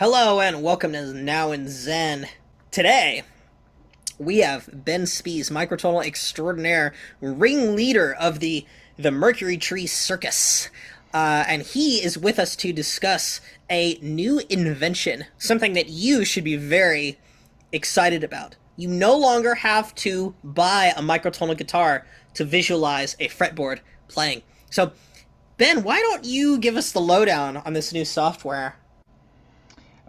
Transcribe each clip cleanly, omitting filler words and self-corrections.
Hello and welcome to Now in Zen. Today, we have Ben Spees, microtonal extraordinaire, ringleader of the Mercury Tree Circus. And he is with us to discuss a new invention, something that you should be very excited about. You no longer have to buy a microtonal guitar to visualize a fretboard playing. So, Ben, why don't you give us the lowdown on this new software?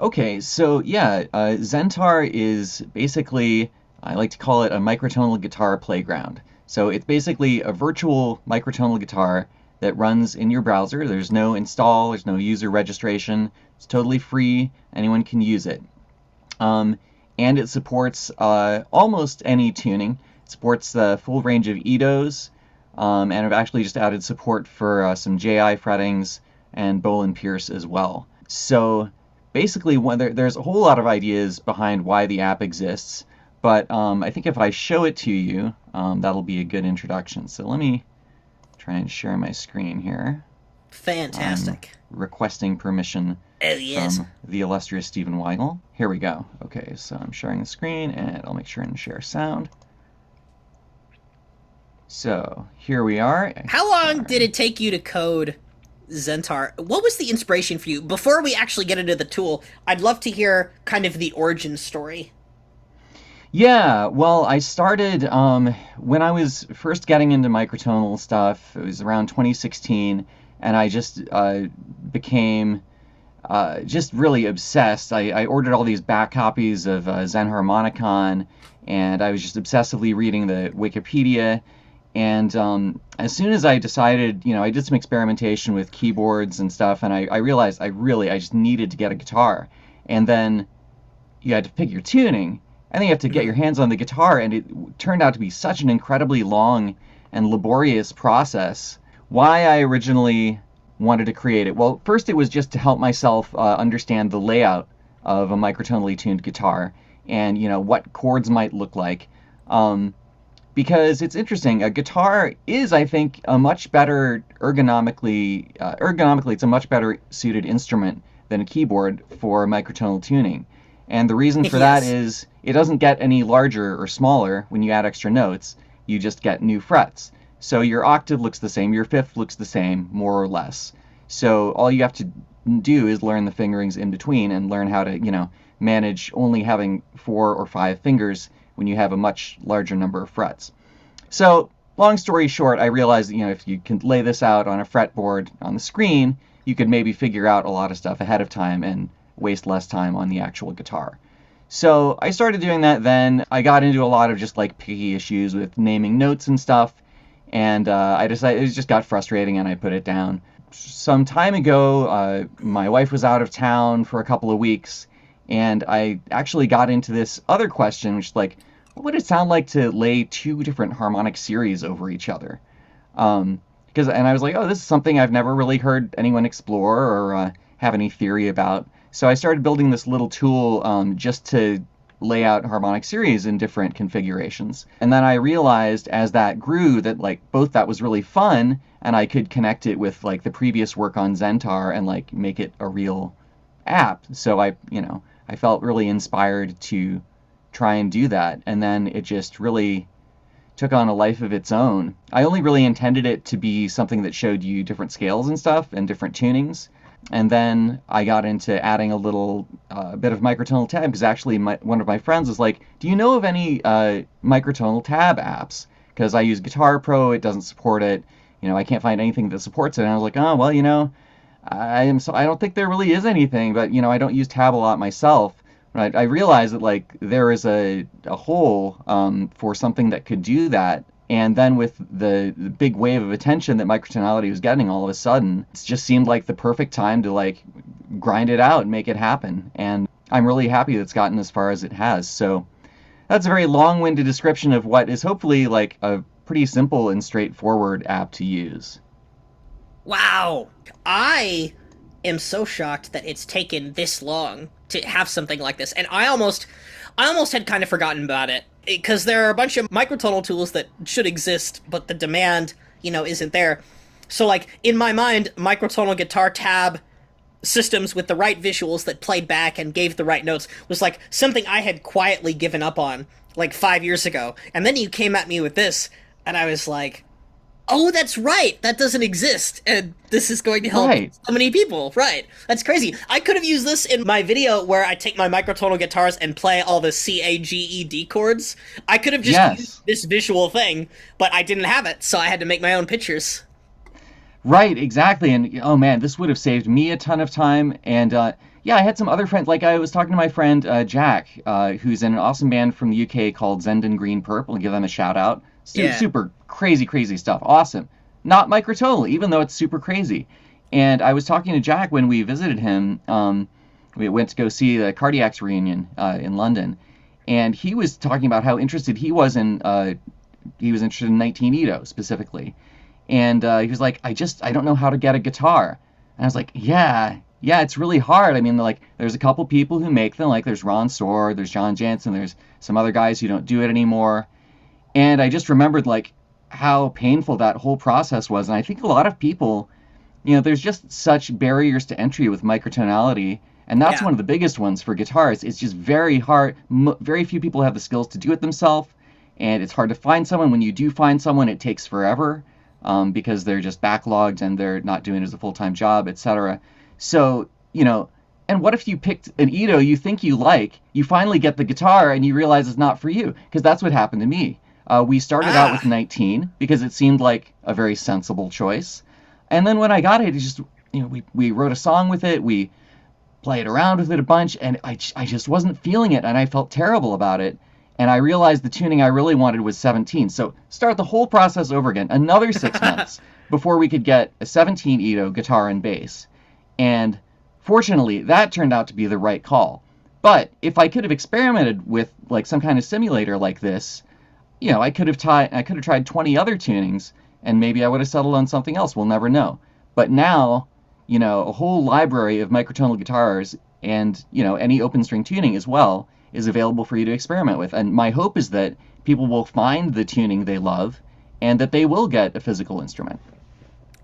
Okay, so yeah, Zentaur is basically, I like to call it a microtonal guitar playground. So it's basically a virtual microtonal guitar that runs in your browser. There's no install, there's no user registration. It's totally free, anyone can use it. And it supports almost any tuning. It supports the full range of EDOs, and I've actually just added support for some JI frettings and Bowl & Pierce as well. So basically, there's a whole lot of ideas behind why the app exists, but I think if I show it to you, that'll be a good introduction. So let me try and share my screen here. Fantastic. I'm requesting permission from the illustrious Stephen Weigel. Here we go. Okay, so I'm sharing the screen, and I'll make sure and share sound. So here we are. How long did it take you to code Zentaur? What was the inspiration for you? Before we actually get into the tool, I'd love to hear kind of the origin story. Yeah, well, I started when I was first getting into microtonal stuff. It was around 2016, and I just became just really obsessed. I ordered all these back copies of Xen Harmonicon, and I was just obsessively reading the Wikipedia. And as soon as I decided, I did some experimentation with keyboards and stuff, and I realized I just needed to get a guitar. And then you had to pick your tuning, and then you have to get your hands on the guitar, and it turned out to be such an incredibly long and laborious process. Why I originally wanted to create it? Well, first it was just to help myself understand the layout of a microtonally tuned guitar, and what chords might look like. Because it's interesting, a guitar is, I think, a much better ergonomically, it's a much better suited instrument than a keyboard for microtonal tuning. And the reason for that is it doesn't get any larger or smaller when you add extra notes, you just get new frets. So your octave looks the same, your fifth looks the same, more or less. So all you have to do is learn the fingerings in between and learn how to, manage only having 4 or 5 fingers when you have a much larger number of frets. So, long story short, I realized that, if you can lay this out on a fretboard on the screen, you could maybe figure out a lot of stuff ahead of time and waste less time on the actual guitar. So I started doing that then. I got into a lot of just picky issues with naming notes and stuff, and I decided it just got frustrating and I put it down. Some time ago, my wife was out of town for a couple of weeks, and I actually got into this other question, which is what would it sound like to lay 2 different harmonic series over each other? And I was like, this is something I've never really heard anyone explore or have any theory about. So I started building this little tool just to lay out harmonic series in different configurations. And then I realized as that grew that both that was really fun, and I could connect it with the previous work on Zentaur and make it a real app. So I felt really inspired to try and do that, and then it just really took on a life of its own. I only really intended it to be something that showed you different scales and stuff and different tunings, and then I got into adding a little bit of microtonal tab, because actually one of my friends was like, do you know of any microtonal tab apps? Because I use Guitar Pro, it doesn't support it, I can't find anything that supports it. And I was like, oh, well, I don't think there really is anything, but I don't use tab a lot myself. Right, I realized that there is a hole for something that could do that, and then with the big wave of attention that microtonality was getting all of a sudden, it just seemed like the perfect time to grind it out and make it happen. And I'm really happy that it's gotten as far as it has. So that's a very long-winded description of what is hopefully a pretty simple and straightforward app to use. Wow, I am so shocked that it's taken this long to have something like this, and I almost had kind of forgotten about it, because there are a bunch of microtonal tools that should exist, but the demand, isn't there. So, in my mind, microtonal guitar tab systems with the right visuals that played back and gave the right notes was like something I had quietly given up on like 5 years ago. And then you came at me with this, and I was like, oh, that's right. That doesn't exist. And this is going to help so many people. Right. That's crazy. I could have used this in my video where I take my microtonal guitars and play all the C, A, G, E, D chords. I could have just used this visual thing, but I didn't have it, so I had to make my own pictures. Right, exactly. And oh man, this would have saved me a ton of time. And yeah, I had some other friends. Like I was talking to my friend Jack, who's in an awesome band from the UK called Xen Green Purple. I'll give them a shout out. Super crazy stuff. Awesome. Not microtonal, even though it's super crazy. And I was talking to Jack when we visited him. We went to go see the Cardiac's reunion in London. And he was talking about how interested he was in 19 Ito specifically. And he was like, I don't know how to get a guitar. And I was like, yeah, it's really hard. I mean, like, there's a couple people who make them. Like, there's Ron Soar, there's John Jansen, there's some other guys who don't do it anymore. And I just remembered, like, how painful that whole process was. And I think a lot of people, there's just such barriers to entry with microtonality. And that's one of the biggest ones for guitars. It's just very hard. Very few people have the skills to do it themselves. And it's hard to find someone. When you do find someone, it takes forever because they're just backlogged and they're not doing it as a full-time job, etc. So, and what if you picked an Ito you think you like, you finally get the guitar and you realize it's not for you? Because that's what happened to me. We started out with 19 because it seemed like a very sensible choice. And then when I got it, just, we wrote a song with it, we played around with it a bunch, and I just wasn't feeling it, and I felt terrible about it. And I realized the tuning I really wanted was 17. So start the whole process over again, another 6 months before we could get a 17 Ito guitar and bass. And fortunately, that turned out to be the right call. But if I could have experimented with like some kind of simulator like this, I could have tried 20 other tunings, and maybe I would have settled on something else. We'll never know. But now, a whole library of microtonal guitars and, any open string tuning as well is available for you to experiment with. And my hope is that people will find the tuning they love and that they will get a physical instrument.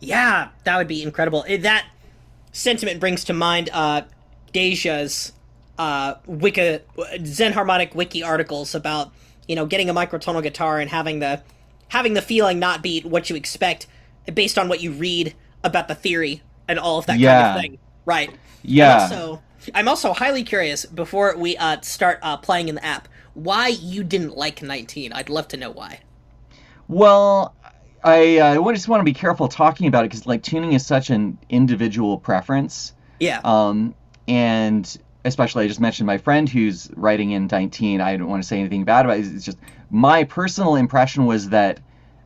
Yeah, that would be incredible. That sentiment brings to mind Deja's Xen Harmonic wiki articles about, getting a microtonal guitar and having the feeling not be what you expect based on what you read about the theory and all of that kind of thing. Right. Yeah. I'm also highly curious, before we start playing in the app, why you didn't like 19. I'd love to know why. Well, I just want to be careful talking about it because, like, tuning is such an individual preference. Yeah. And especially, I just mentioned my friend who's writing in 19. I don't want to say anything bad about it. It's just my personal impression was that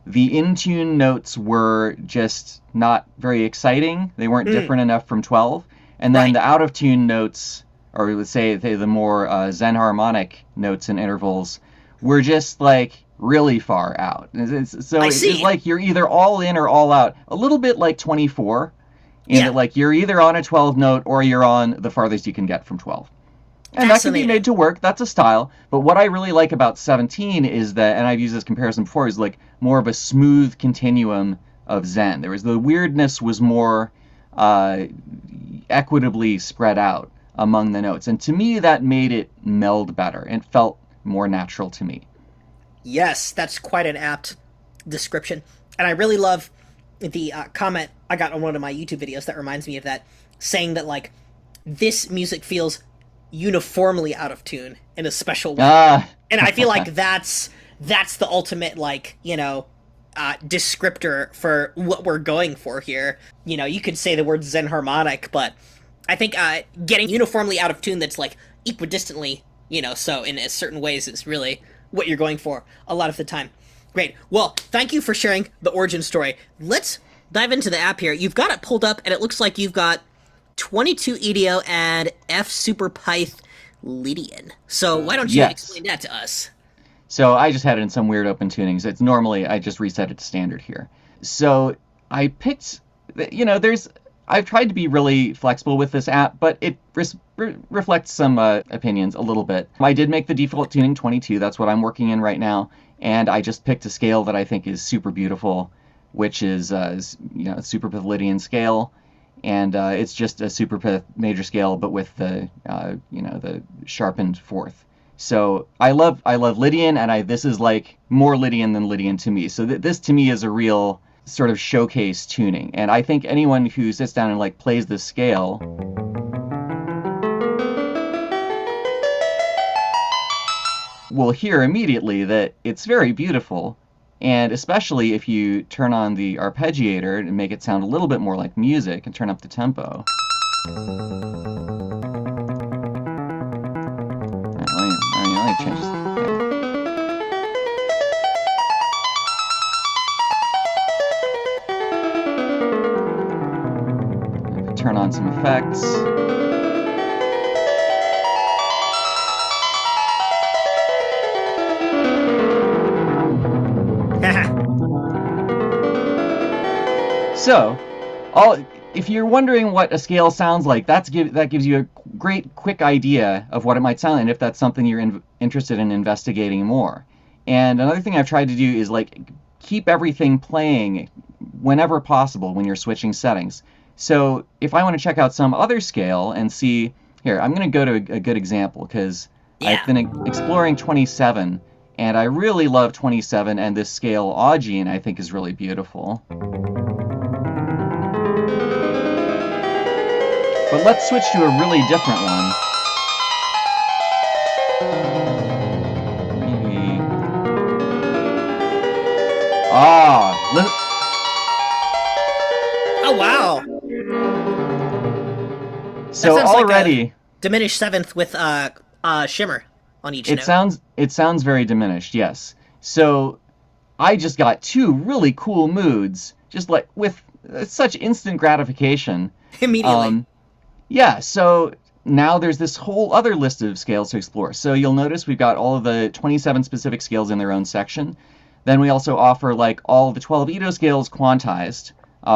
the in-tune notes were just not very exciting. They weren't different enough from 12. And then the out-of-tune notes, or let's say the more Xen harmonic notes and intervals, were just like really far out. It's like you're either all in or all out. A little bit like 24, in that like you're either on a 12 note or you're on the farthest you can get from 12. And that can be made to work. That's a style. But what I really like about 17 is that, and I've used this comparison before, is like more of a smooth continuum of Xen. The weirdness was more equitably spread out among the notes. And to me, that made it meld better and felt more natural to me. Yes, that's quite an apt description. And I really love the comment I got on one of my YouTube videos that reminds me of that, saying that, like, this music feels uniformly out of tune in a special way. And I feel like that's the ultimate, like, descriptor for what we're going for here. You could say the word Xen harmonic, but I think getting uniformly out of tune that's like equidistantly, so in certain ways is really what you're going for a lot of the time. Great. Well, thank you for sharing the origin story. Let's dive into the app here. You've got it pulled up, and it looks like you've got 22 EDO and F Super Pyth Lydiocaine. So why don't you explain that to us? So I just had it in some weird open tunings. It's normally, I just reset it to standard here. So I picked, I've tried to be really flexible with this app, but it reflects some opinions a little bit. I did make the default tuning 22. That's what I'm working in right now. And I just picked a scale that I think is super beautiful, which is, Super Pyth Lydiocaine scale. and it's just a super fifth major scale, but with the the sharpened fourth. So I love Lydian, and this is like more Lydian than Lydian to me. So this to me is a real sort of showcase tuning, and I think anyone who sits down and like plays this scale will hear immediately that it's very beautiful, and especially if you turn on the arpeggiator and make it sound a little bit more like music and turn up the tempo. Let me change this. Turn on some effects. So, if you're wondering what a scale sounds like, that gives you a great quick idea of what it might sound like, and if that's something you're interested in investigating more. And another thing I've tried to do is like keep everything playing whenever possible when you're switching settings. So if I want to check out some other scale and see, here, I'm going to go to a good example, because I've been exploring 27, and I really love 27, and this scale Angine I think is really beautiful. But let's switch to a really different one. Maybe. Oh, wow. So already like a diminished seventh with shimmer on each note. It sounds very diminished, yes. So I just got two really cool moods, just like with such instant gratification. Immediately. Yeah, so now there's this whole other list of scales to explore. So you'll notice we've got all of the 27 specific scales in their own section. Then we also offer like all the 12 Ito scales quantized,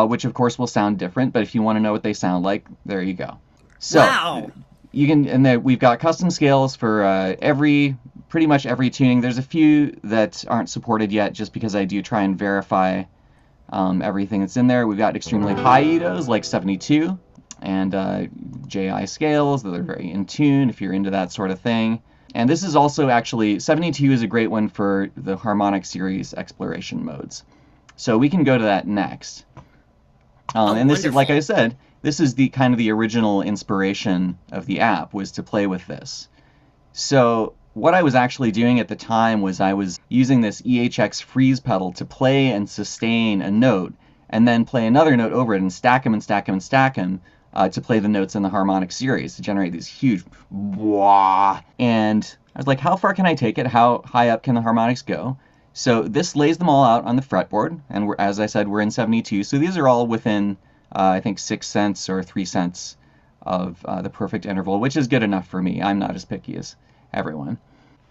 which of course will sound different, but if you want to know what they sound like, there you go. So wow. You can, and then we've got custom scales for pretty much every tuning. There's a few that aren't supported yet, just because I do try and verify everything that's in there. We've got extremely high Itos like 72. And JI scales that are very in tune if you're into that sort of thing. And this is also actually, 72 is a great one for the harmonic series exploration modes. So we can go to that next. And this is, like I said, this is the kind of the original inspiration of the app, was to play with this. So what I was actually doing at the time was I was using this EHX freeze pedal to play and sustain a note, and then play another note over it and stack them and stack them and stack them. To play the notes in the harmonic series to generate these huge wah. And I was like, how far can I take it? How high up can the harmonics go? So this lays them all out on the fretboard, and as I said, we're in 72. So these are all within, I think, 6 cents or 3 cents of the perfect interval, which is good enough for me. I'm not as picky as everyone.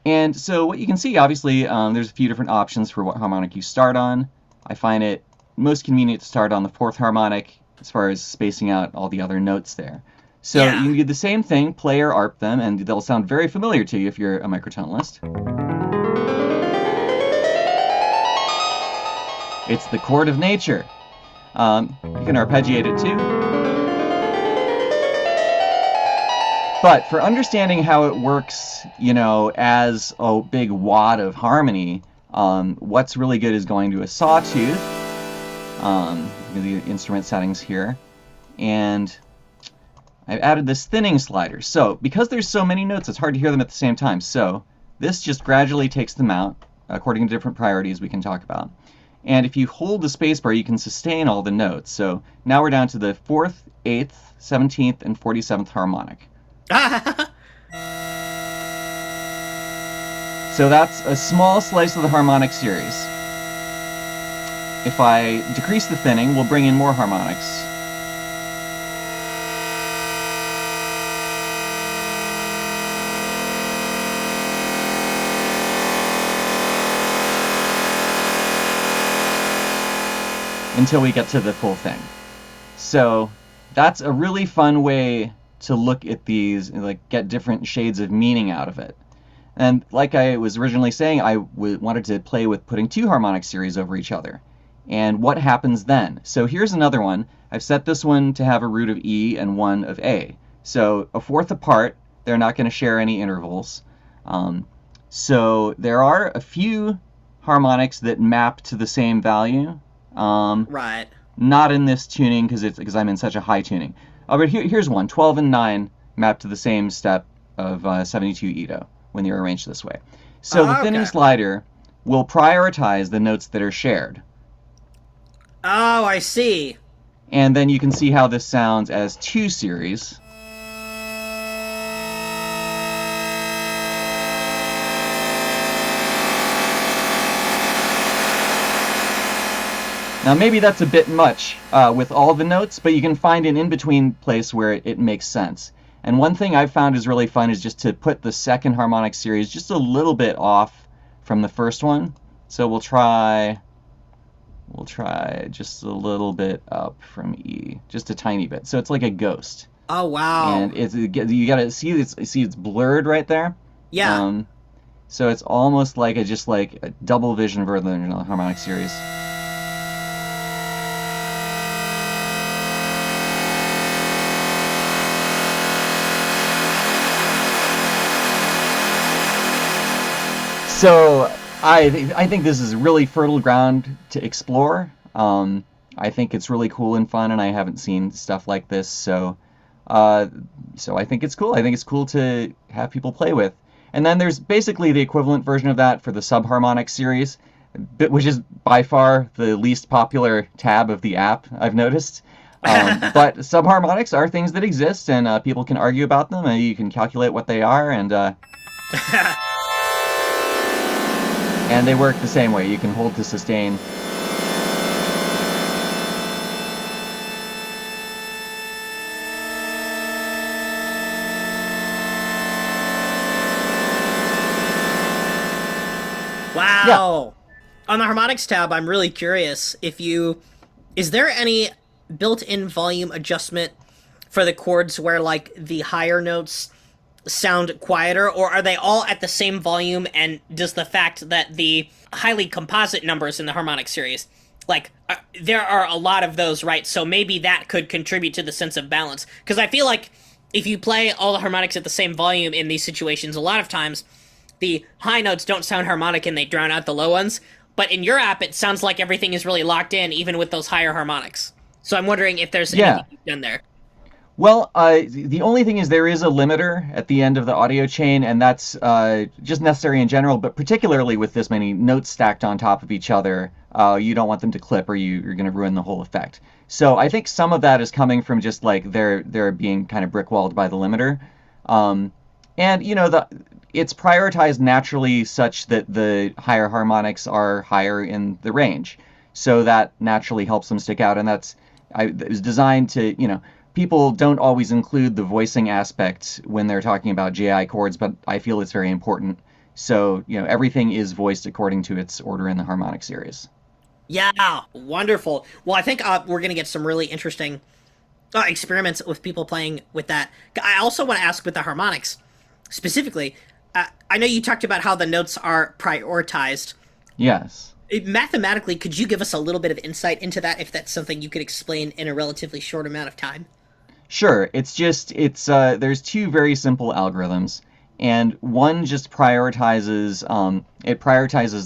And so what you can see, obviously, there's a few different options for what harmonic you start on. I find it most convenient to start on the 4th harmonic, as far as spacing out all the other notes there. So you can do the same thing, play or arp them, and they'll sound very familiar to you if you're a microtonalist. It's the chord of nature. You can arpeggiate it too. But for understanding how it works, as a big wad of harmony, what's really good is going to a sawtooth. The instrument settings here, and I've added this thinning slider. So because there's so many notes, it's hard to hear them at the same time. So this just gradually takes them out according to different priorities we can talk about. And if you hold the spacebar, you can sustain all the notes. So now we're down to the 4th, 8th, 17th, and 47th harmonic. So that's a small slice of the harmonic series. If I decrease the thinning, we'll bring in more harmonics. Until we get to the full thing. So that's a really fun way to look at these and like get different shades of meaning out of it. And like I was originally saying, I wanted to play with putting 2 harmonic series over each other. and what happens then. So here's another one. I've set this one to have a root of E and one of A. So a fourth apart, they're not going to share any intervals. So there are a few harmonics that map to the same value. Right. Not in this tuning because I'm in such a high tuning. But here's one. 12 and 9 map to the same step of 72 Ito when they're arranged this way. So the thinning slider will prioritize the notes that are shared. Oh, I see. And then you can see how this sounds as 2 series. Now maybe that's a bit much with all the notes, but you can find an in-between place where it makes sense. And one thing I've found is really fun is just to put the second harmonic series just a little bit off from the first one. So we'll try just a little bit up from E, just a tiny bit. So it's like a ghost. Oh wow! And you gotta see it's blurred right there. Yeah. So it's almost like a double vision version of the harmonic series. So I think this is really fertile ground to explore. I think it's really cool and fun, and I haven't seen stuff like this, so I think it's cool. I think it's cool to have people play with. And then there's basically the equivalent version of that for the subharmonic series, which is by far the least popular tab of the app, I've noticed. But subharmonics are things that exist, and people can argue about them, and you can calculate what they are, and and they work the same way. You can hold to sustain. Wow. Yeah. On the harmonics tab, I'm really curious is there any built-in volume adjustment for the chords where like the higher notes sound quieter, or are they all at the same volume, and does the fact that the highly composite numbers in the harmonic series, like, there are a lot of those, right? So maybe that could contribute to the sense of balance. Because I feel like if you play all the harmonics at the same volume in these situations, a lot of times the high notes don't sound harmonic and they drown out the low ones. But in your app, it sounds like everything is really locked in, even with those higher harmonics. So I'm wondering if there's anything you've done there. Well, the only thing is there is a limiter at the end of the audio chain, and that's just necessary in general, but particularly with this many notes stacked on top of each other, you don't want them to clip or you're going to ruin the whole effect. So I think some of that is coming from just like they're being kind of brick-walled by the limiter. And, you know, it's prioritized naturally such that the higher harmonics are higher in the range. So that naturally helps them stick out, and it was designed to, you know, people don't always include the voicing aspect when they're talking about GI chords, but I feel it's very important. So, you know, everything is voiced according to its order in the harmonic series. Yeah, wonderful. Well, I think we're going to get some really interesting experiments with people playing with that. I also want to ask with the harmonics, specifically, I know you talked about how the notes are prioritized. Yes. Mathematically, could you give us a little bit of insight into that, if that's something you could explain in a relatively short amount of time? Sure. There's two very simple algorithms, and one just prioritizes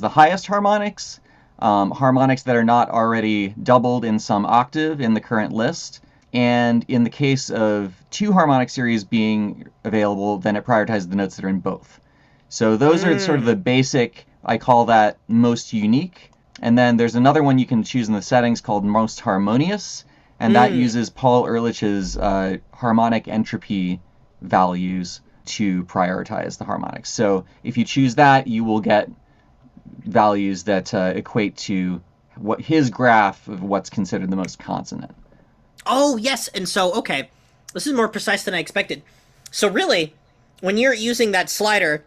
the highest harmonics, harmonics that are not already doubled in some octave in the current list, and in the case of two harmonic series being available, then it prioritizes the notes that are in both. So those are sort of the basic, I call that most unique, and then there's another one you can choose in the settings called most harmonious, and that uses Paul Ehrlich's harmonic entropy values to prioritize the harmonics. So if you choose that, you will get values that equate to what his graph of what's considered the most consonant. Oh, yes, and so, okay, this is more precise than I expected. So really, when you're using that slider,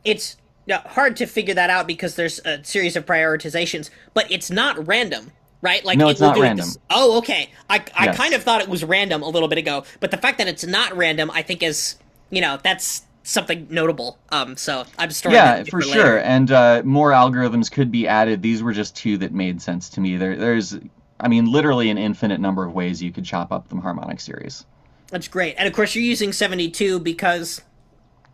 it's hard to figure that out because there's a series of prioritizations, but it's not random. Right? Like, no, it's not random. Oh, okay. I Yes. kind of thought it was random a little bit ago, but the fact that it's not random, I think is, you know, that's something notable. So I'm storing Yeah, that for for sure. later. And more algorithms could be added. These were just two that made sense to me. There's, I mean, literally an infinite number of ways you could chop up the harmonic series. That's great. And of course, you're using 72 because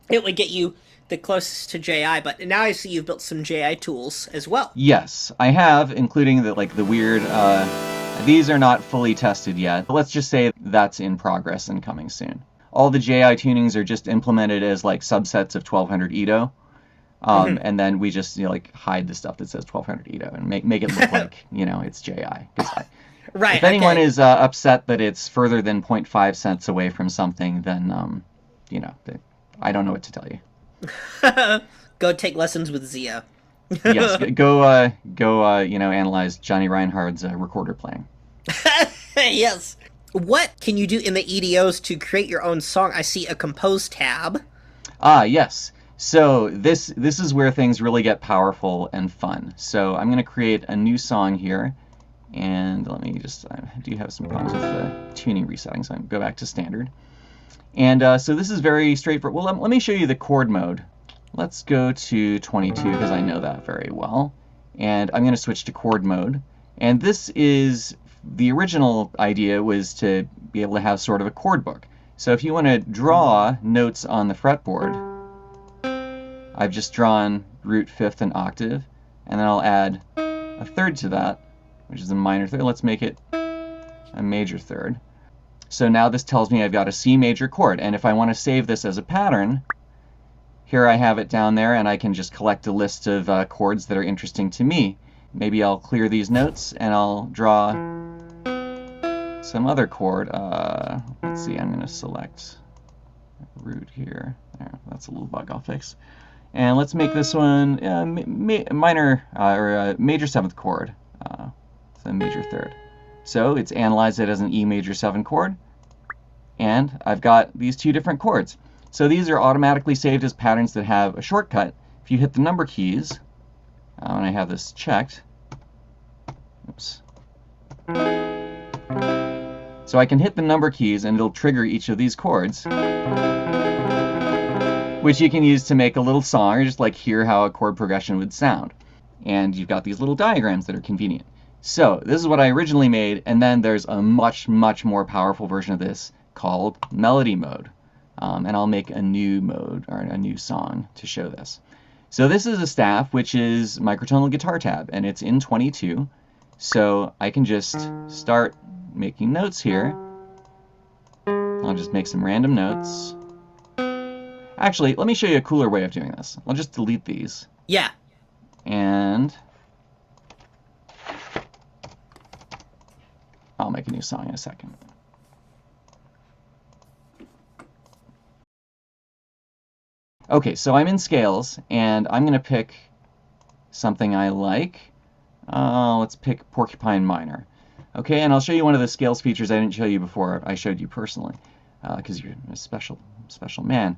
it would get you the closest to JI. But now I see you've built some JI tools as well. Yes, I have, including the weird. These are not fully tested yet. Let's just say that's in progress and coming soon. All the JI tunings are just implemented as like subsets of 1200 Edo. And then we just hide the stuff that says 1200 Edo and make it look like it's JI. Right. If anyone okay. is upset that it's further than 0.5 cents away from something, then I don't know what to tell you. Go take lessons with Zia. Yes, go analyze Johnny Reinhardt's recorder playing. Yes. What can you do in the EDOs to create your own song? I see a compose tab. Ah, yes. So this is where things really get powerful and fun. So I'm going to create a new song here, and let me just, I do have some problems with the tuning resetting, so I'm going to go back to standard. And so this is very straightforward. Well, let me show you the chord mode. Let's go to 22 because I know that very well. And I'm going to switch to chord mode. And this is, the original idea was to be able to have sort of a chord book. So if you want to draw notes on the fretboard, I've just drawn root, fifth, and octave, and then I'll add a third to that, which is a minor third. Let's make it a major third. So now this tells me I've got a C major chord, and if I want to save this as a pattern, here I have it down there, and I can just collect a list of chords that are interesting to me. Maybe I'll clear these notes, and I'll draw some other chord. Let's see, I'm going to select root here. There, that's a little bug I'll fix. And let's make this one minor or major seventh chord. It's a major third. So it's analyzed it as an E major 7 chord, and I've got these two different chords. So these are automatically saved as patterns that have a shortcut. If you hit the number keys, and I have this checked, oops. So I can hit the number keys and it'll trigger each of these chords, which you can use to make a little song or just like hear how a chord progression would sound. And you've got these little diagrams that are convenient. So this is what I originally made, and then there's a much, much more powerful version of this called melody mode. And I'll make a new mode, or a new song to show this. So this is a staff, which is microtonal guitar tab, and it's in 22. So I can just start making notes here. I'll just make some random notes. Actually, let me show you a cooler way of doing this. I'll just delete these. Yeah. And I'll make a new song in a second. Okay, so I'm in scales, and I'm going to pick something I like. Let's pick Porcupine Minor. Okay, and I'll show you one of the scales features I didn't show you before. I showed you personally, because you're a special man.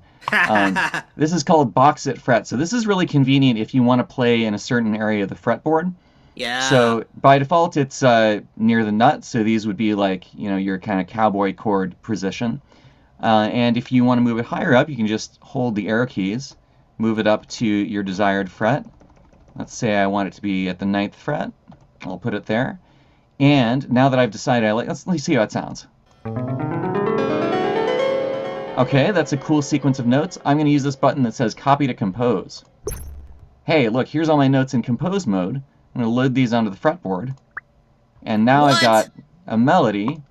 This is called box it fret. So this is really convenient if you want to play in a certain area of the fretboard. Yeah. So by default, it's near the nut. So these would be like, your kind of cowboy chord position. And if you want to move it higher up, you can just hold the arrow keys, move it up to your desired fret. Let's say I want it to be at the 9th fret. I'll put it there. And now that I've decided let's see how it sounds. Okay, that's a cool sequence of notes. I'm going to use this button that says copy to compose. Hey, look, here's all my notes in compose mode. I'm going to load these onto the fretboard. And now I've got a melody.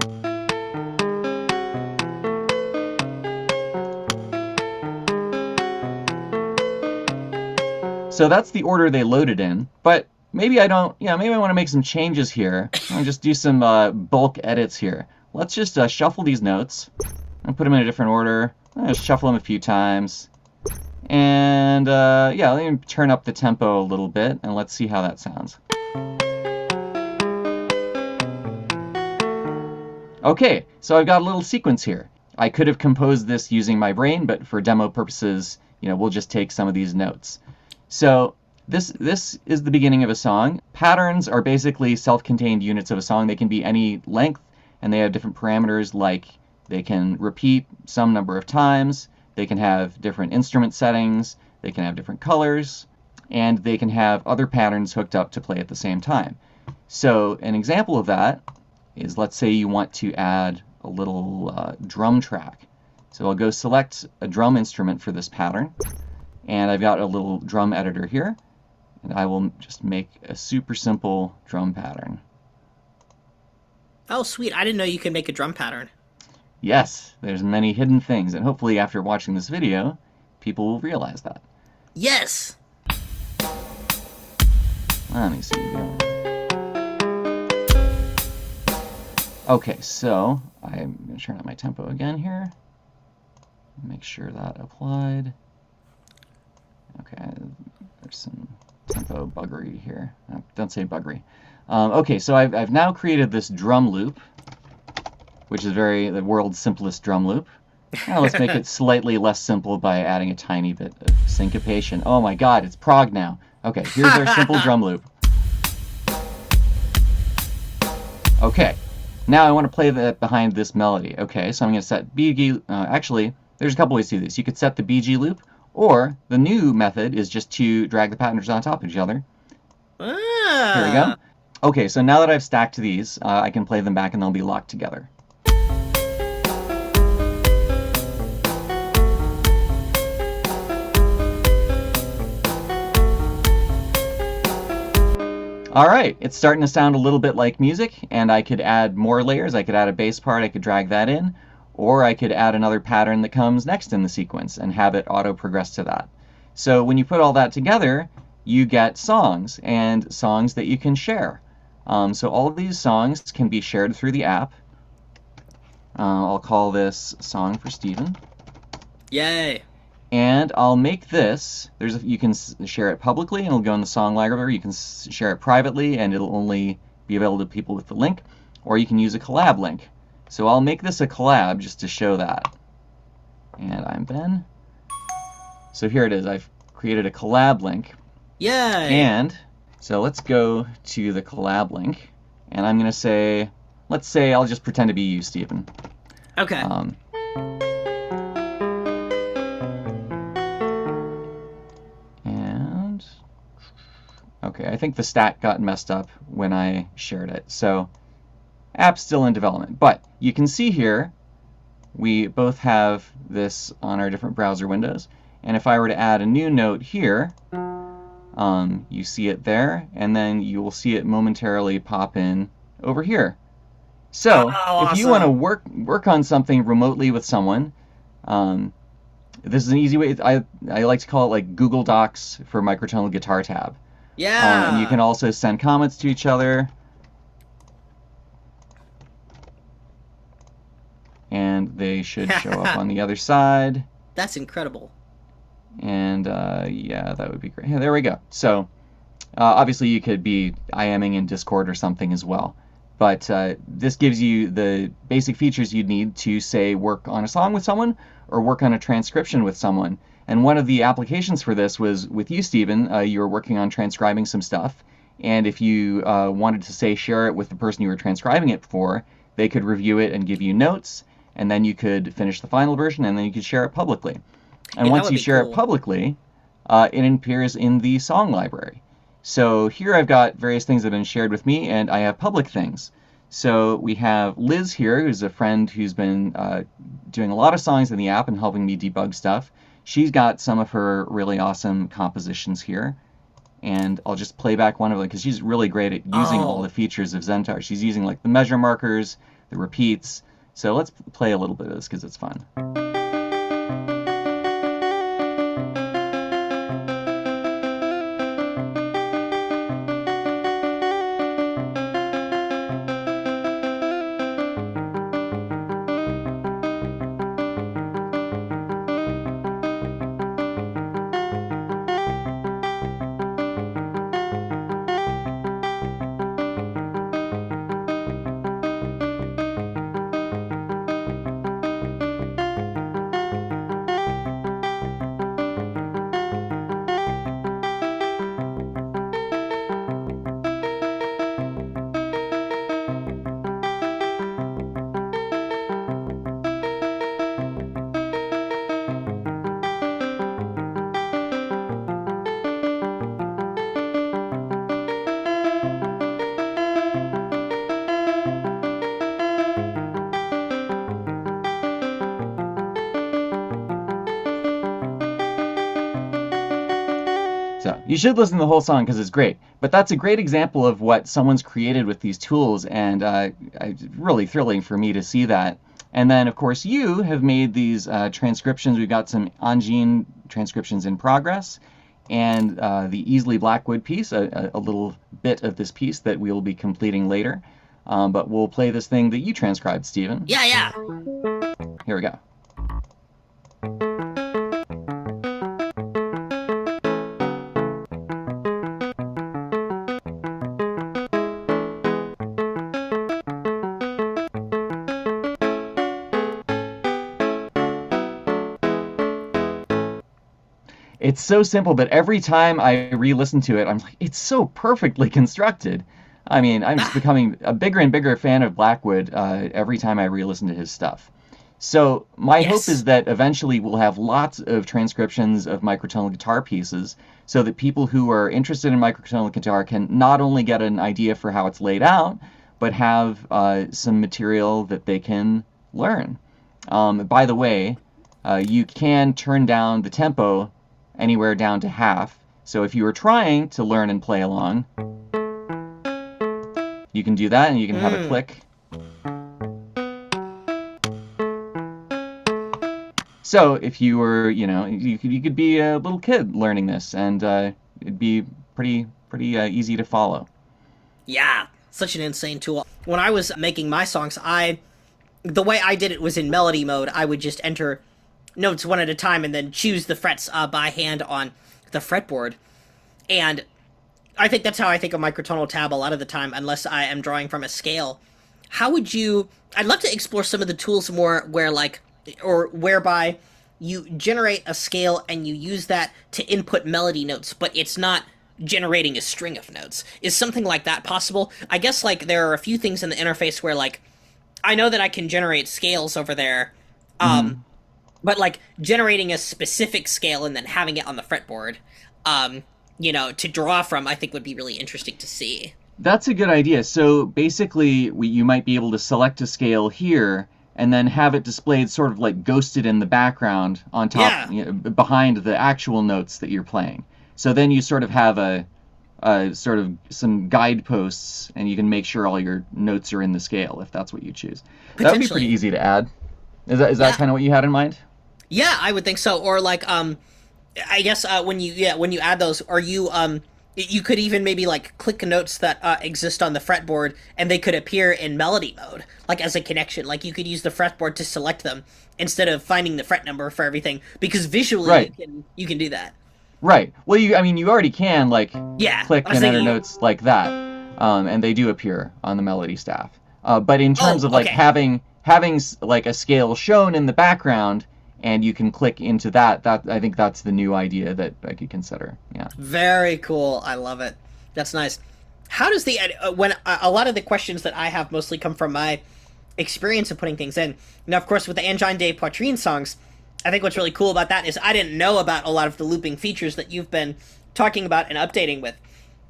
So that's the order they loaded in, but maybe I don't, maybe I want to make some changes here. I'll just do some bulk edits here. Let's just shuffle these notes and put them in a different order. I'll just shuffle them a few times. And let me turn up the tempo a little bit, and let's see how that sounds. Okay, so I've got a little sequence here. I could have composed this using my brain, but for demo purposes, we'll just take some of these notes. So this is the beginning of a song. Patterns are basically self-contained units of a song. They can be any length, and they have different parameters, like they can repeat some number of times, They can have different instrument settings, they can have different colors, and they can have other patterns hooked up to play at the same time. So an example of that is, let's say you want to add a little drum track. So I'll go select a drum instrument for this pattern, and I've got a little drum editor here, and I will just make a super simple drum pattern. Oh, sweet. I didn't know you could make a drum pattern. Yes, there's many hidden things, and hopefully after watching this video, people will realize that. Yes! Let me see. Okay, so I'm going to turn up my tempo again here. Make sure that applied. Okay, there's some tempo buggery here. Don't say buggery. Okay, so I've now created this drum loop, which is the world's simplest drum loop. Now let's make it slightly less simple by adding a tiny bit of syncopation. Oh my god, it's prog now. Okay, here's our simple drum loop. Okay, now I want to play that behind this melody. Okay, so I'm going to set BG... actually, there's a couple ways to do this. You could set the BG loop, or the new method is just to drag the patterns on top of each other. Ah. Here we go. Okay, so now that I've stacked these, I can play them back and they'll be locked together. Alright, it's starting to sound a little bit like music, and I could add more layers. I could add a bass part, I could drag that in, or I could add another pattern that comes next in the sequence and have it auto-progress to that. So when you put all that together, you get songs, and songs that you can share. So all of these songs can be shared through the app. I'll call this Song for Steven. Yay! And I'll make this, you can share it publicly and it'll go in the song library. You can share it privately and it'll only be available to people with the link. Or you can use a collab link. So I'll make this a collab just to show that. And I'm Ben. So here it is. I've created a collab link. Yay! And so let's go to the collab link. And I'm going to say, let's say I'll just pretend to be you, Steven. Okay. Okay, I think the stat got messed up when I shared it. So, app's still in development. But you can see here, we both have this on our different browser windows. And if I were to add a new note here, you see it there, and then you will see it momentarily pop in over here. So, if you want to work on something remotely with someone, this is an easy way. I like to call it like Google Docs for microtonal guitar tab. Yeah. And you can also send comments to each other. And they should show up on the other side. That's incredible. And yeah, that would be great. Yeah, there we go. So obviously you could be IMing in Discord or something as well. But this gives you the basic features you'd need to, say, work on a song with someone or work on a transcription with someone. And one of the applications for this was with you, Steven. You were working on transcribing some stuff. And if you wanted to, say, share it with the person you were transcribing it for, they could review it and give you notes. And then you could finish the final version, and then you could share it publicly. And once you share it publicly, it appears in the song library. So here I've got various things that have been shared with me, and I have public things. So we have Liz here, who's a friend who's been doing a lot of songs in the app and helping me debug stuff. She's got some of her really awesome compositions here. And I'll just play back one of them, because she's really great at using all the features of Zentaur. She's using like the measure markers, the repeats. So let's play a little bit of this, because it's fun. So you should listen to the whole song because it's great. But that's a great example of what someone's created with these tools, and it's really thrilling for me to see that. And then, of course, you have made these transcriptions. We've got some Angine transcriptions in progress, and the Easley Blackwood piece, a little bit of this piece that we will be completing later. But we'll play this thing that you transcribed, Stephen. Yeah. Here we go. It's so simple, but every time I re-listen to it, I'm like, it's so perfectly constructed. I mean, I'm just becoming a bigger and bigger fan of Blackwood every time I re-listen to his stuff. So my hope is that eventually we'll have lots of transcriptions of microtonal guitar pieces so that people who are interested in microtonal guitar can not only get an idea for how it's laid out, but have some material that they can learn. By the way, you can turn down the tempo anywhere down to half. So if you were trying to learn and play along, you can do that, and you can have a click. So if you were, you could be a little kid learning this, and it'd be pretty easy to follow. Yeah, such an insane tool. When I was making my songs, the way I did it was in melody mode. I would just enter notes one at a time and then choose the frets by hand on the fretboard. And I think that's how I think of microtonal tab a lot of the time, unless I am drawing from a scale. How would you... I'd love to explore some of the tools more whereby you generate a scale and you use that to input melody notes, but it's not generating a string of notes. Is something like that possible? I guess, there are a few things in the interface where, I know that I can generate scales over there, but, generating a specific scale and then having it on the fretboard, to draw from, I think would be really interesting to see. That's a good idea. So, basically, you might be able to select a scale here and then have it displayed sort of ghosted in the background on top, behind the actual notes that you're playing. So then you sort of have a sort of some guideposts, and you can make sure all your notes are in the scale if that's what you choose. That would be pretty easy to add. Is that kind of what you had in mind? Yeah, I would think so. Or I guess when you add those, or you could even maybe click notes that exist on the fretboard, and they could appear in melody mode, as a connection. You could use the fretboard to select them instead of finding the fret number for everything, because visually you can do that. Right. Well, you already can click and enter notes like that, and they do appear on the melody staff. But in terms of having a scale shown in the background, and you can click into that I think that's the new idea that I could consider. Yeah. Very cool. I love it. That's nice. How does when a lot of the questions that I have mostly come from my experience of putting things in. Now, of course, with the Angine de Poitrine songs, I think what's really cool about that is I didn't know about a lot of the looping features that you've been talking about and updating with.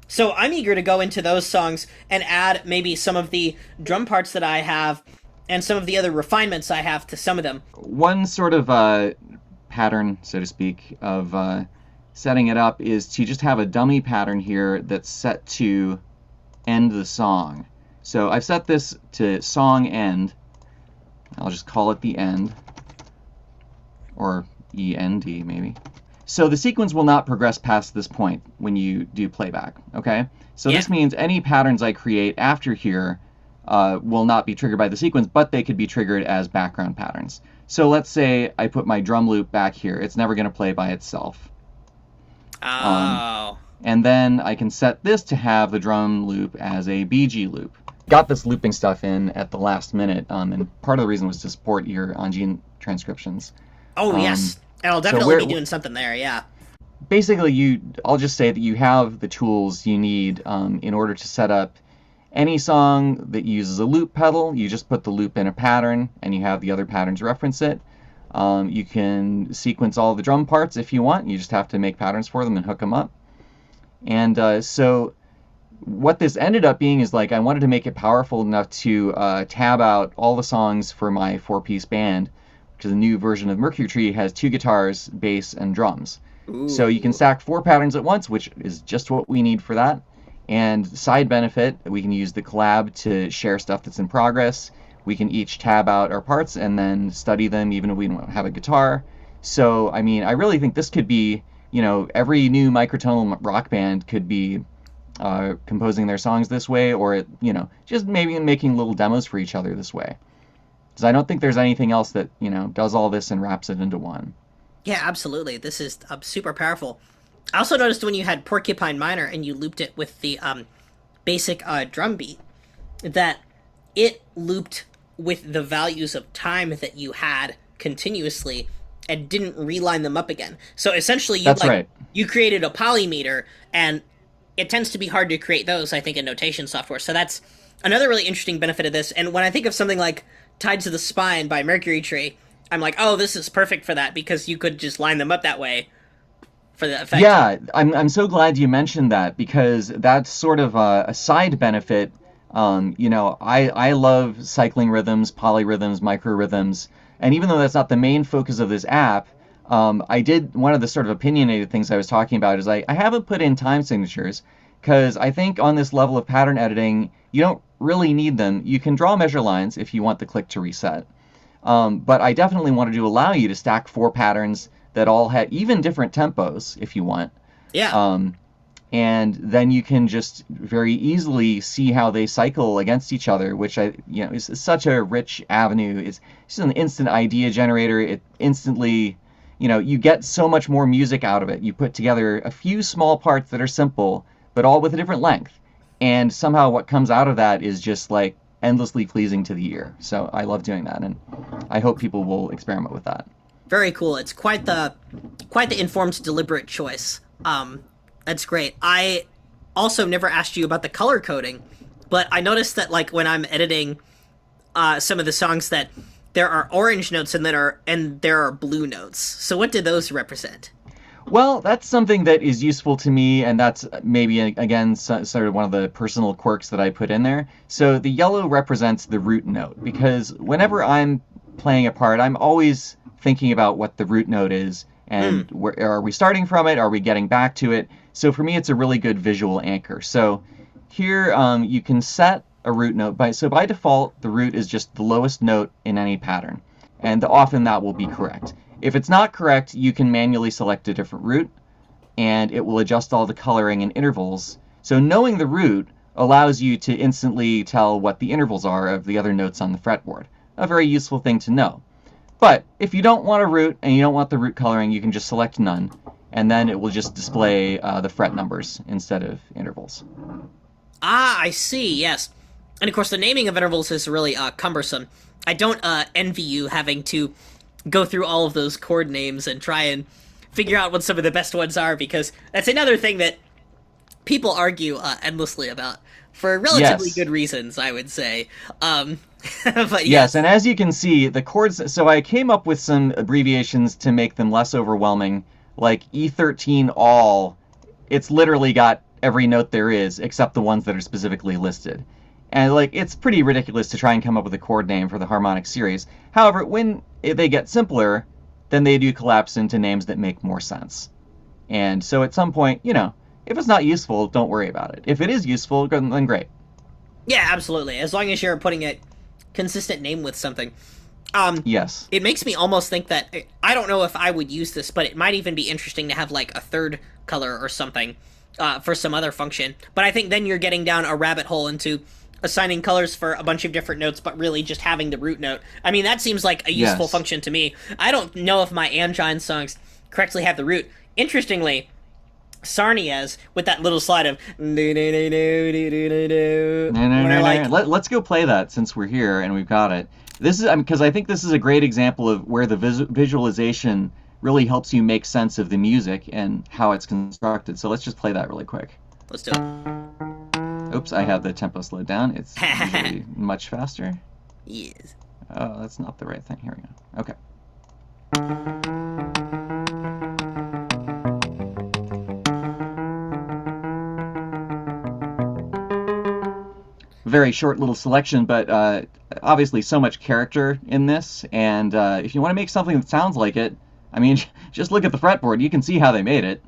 So I'm eager to go into those songs and add maybe some of the drum parts that I have and some of the other refinements I have to some of them. One sort of pattern, so to speak, of setting it up is to just have a dummy pattern here that's set to end the song. So I've set this to song end. I'll just call it the end. Or END, maybe. So the sequence will not progress past this point when you do playback, okay? So this means any patterns I create after here will not be triggered by the sequence, but they could be triggered as background patterns. So let's say I put my drum loop back here. It's never going to play by itself. Oh. And then I can set this to have the drum loop as a BG loop. Got this looping stuff in at the last minute, and part of the reason was to support your Angine transcriptions. Oh, yes. And I'll definitely be doing something there, yeah. Basically, I'll just say that you have the tools you need in order to set up any song that uses a loop pedal. You just put the loop in a pattern, and you have the other patterns reference it. You can sequence all the drum parts if you want. You just have to make patterns for them and hook them up. And so what this ended up being is I wanted to make it powerful enough to tab out all the songs for my 4-piece band, because the new version of Mercury Tree has 2 guitars, bass, and drums. So you can Ooh. stack 4 patterns at once, which is just what we need for that. And side benefit, we can use the collab to share stuff that's in progress. We can each tab out our parts and then study them even if we don't have a guitar. So, I mean, I really think this could be, every new microtonal rock band could be composing their songs this way, or, just maybe making little demos for each other this way. Because I don't think there's anything else that, does all this and wraps it into one. Yeah, absolutely. This is super powerful. I also noticed when you had Porcupine Minor and you looped it with the basic drum beat, that it looped with the values of time that you had continuously and didn't reline them up again. So essentially, That's right. you created a polymeter, and it tends to be hard to create those, I think, in notation software. So that's another really interesting benefit of this. And when I think of something like Tied to the Spine by Mercury Tree, I'm like, oh, this is perfect for that because you could just line them up that way for the effect. Yeah, I'm so glad you mentioned that because that's sort of a side benefit. I love cycling rhythms, polyrhythms, microrhythms, and even though that's not the main focus of this app, I did one of the sort of opinionated things I was talking about is I haven't put in time signatures because I think on this level of pattern editing, you don't really need them. You can draw measure lines if you want the click to reset. But I definitely wanted to allow you to stack 4 patterns that all had even different tempos if you want. Yeah. And then you can just very easily see how they cycle against each other, which is such a rich avenue. It's just an instant idea generator. It instantly, you get so much more music out of it. You put together a few small parts that are simple, but all with a different length. And somehow what comes out of that is just like endlessly pleasing to the ear. So I love doing that, and I hope people will experiment with that. Very cool. It's quite the informed, deliberate choice. That's great. I also never asked you about the color coding, but I noticed that like when I'm editing some of the songs that there are orange notes and there are blue notes. So what do those represent? Well, that's something that is useful to me, and that's maybe, again, sort of one of the personal quirks that I put in there. So the yellow represents the root note, because whenever I'm playing a part, I'm always thinking about what the root note is, and where are we starting from it? Are we getting back to it? So for me, it's a really good visual anchor. So here you can set a root note. By default, the root is just the lowest note in any pattern, and often that will be correct. If it's not correct, you can manually select a different root, and it will adjust all the coloring and intervals. So knowing the root allows you to instantly tell what the intervals are of the other notes on the fretboard. A very useful thing to know. But if you don't want a root and you don't want the root coloring, you can just select none, and then it will just display the fret numbers instead of intervals. Ah, I see, yes. And of course, the naming of intervals is really cumbersome. I don't envy you having to go through all of those chord names and try and figure out what some of the best ones are, because that's another thing that people argue endlessly about for relatively good reasons, I would say. But yes, and as you can see, the chords, so I came up with some abbreviations to make them less overwhelming, like E13 all, it's literally got every note there is, except the ones that are specifically listed. And it's pretty ridiculous to try and come up with a chord name for the harmonic series. However, when they get simpler, then they do collapse into names that make more sense. And so at some point, if it's not useful, don't worry about it. If it is useful, then great. Yeah, absolutely. As long as you're putting a consistent name with something. Yes. It makes me almost think that, I don't know if I would use this, but it might even be interesting to have a third color or something for some other function. But I think then you're getting down a rabbit hole into assigning colors for a bunch of different notes, but really just having the root note. I mean, that seems like a useful function to me. I don't know if my Angine songs correctly have the root. Interestingly, Sarniezz, with that little slide of let's go play that since we're here and we've got it. This is because I think this is a great example of where the visualization really helps you make sense of the music and how it's constructed. So let's just play that really quick. Let's do it. Oops, I have the tempo slowed down. It's usually much faster. Yes. Oh, that's not the right thing. Here we go. Okay. Very short little selection, but obviously so much character in this. And if you want to make something that sounds like it, I mean, Just look at the fretboard. You can see how they made it.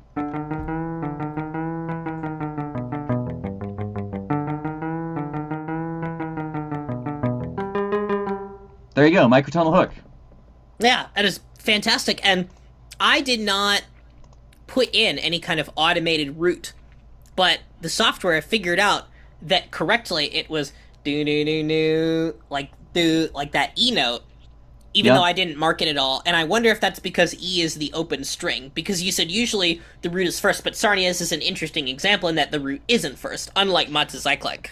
There you go, microtonal hook. Yeah, that is fantastic. And I did not put in any kind of automated route, but the software figured out that correctly it was do do do do like that E note, even though I didn't mark it at all. And I wonder if that's because E is the open string, because you said usually the root is first, but Sarniezz is an interesting example in that the root isn't first, unlike microtonal.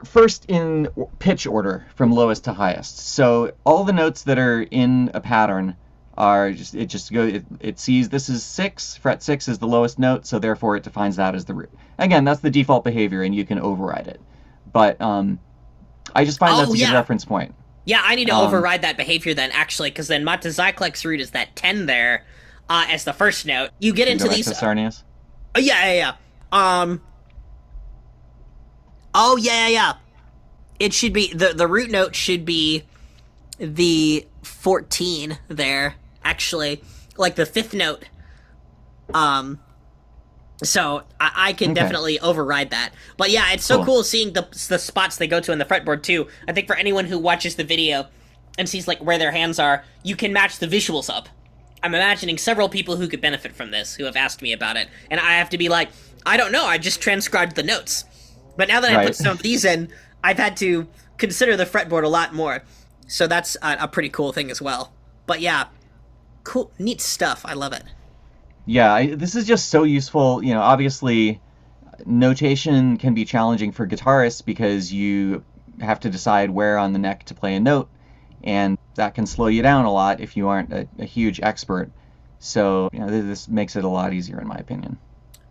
First in pitch order from lowest to highest. So all the notes that are in a pattern are it sees this is 6, fret 6 is the lowest note, so therefore it defines that as the root. Again, that's the default behavior, and you can override it. But I just find that's a good reference point. Yeah, I need to override that behavior then, actually, because then microtonal's root is that 10 there as the first note. You get into these... Sarniezz? Yeah. It should be the root note should be the 14 there, actually, like the 5th note. So I can definitely override that. But yeah, it's so cool seeing the spots they go to in the fretboard too. I think for anyone who watches the video and sees like where their hands are, you can match the visuals up. I'm imagining several people who could benefit from this who have asked me about it, and I have to be like, I don't know, I just transcribed the notes. But now that I put some of these in, I've had to consider the fretboard a lot more. So that's a pretty cool thing as well. But yeah, cool, neat stuff. I love it. Yeah, this is just so useful. You know, obviously, notation can be challenging for guitarists because you have to decide where on the neck to play a note, and that can slow you down a lot if you aren't a huge expert. So, you know, this makes it a lot easier, in my opinion.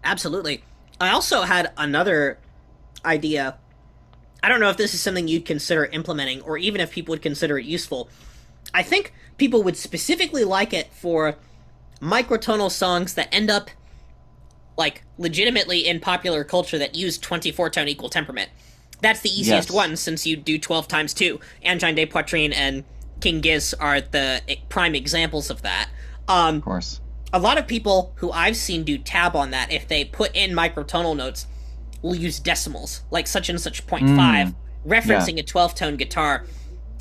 Absolutely. I also had another idea. I don't know if this is something you'd consider implementing, or even if people would consider it useful. I think people would specifically like it for microtonal songs that end up, like, legitimately in popular culture that use 24-tone equal temperament. That's the easiest one, since you do 12 times 2. Angine de Poitrine and King Giz are the prime examples of that. Of course. A lot of people who I've seen do tab on that, if they put in microtonal notes, will use decimals, like such and such 0.5, referencing a 12-tone guitar.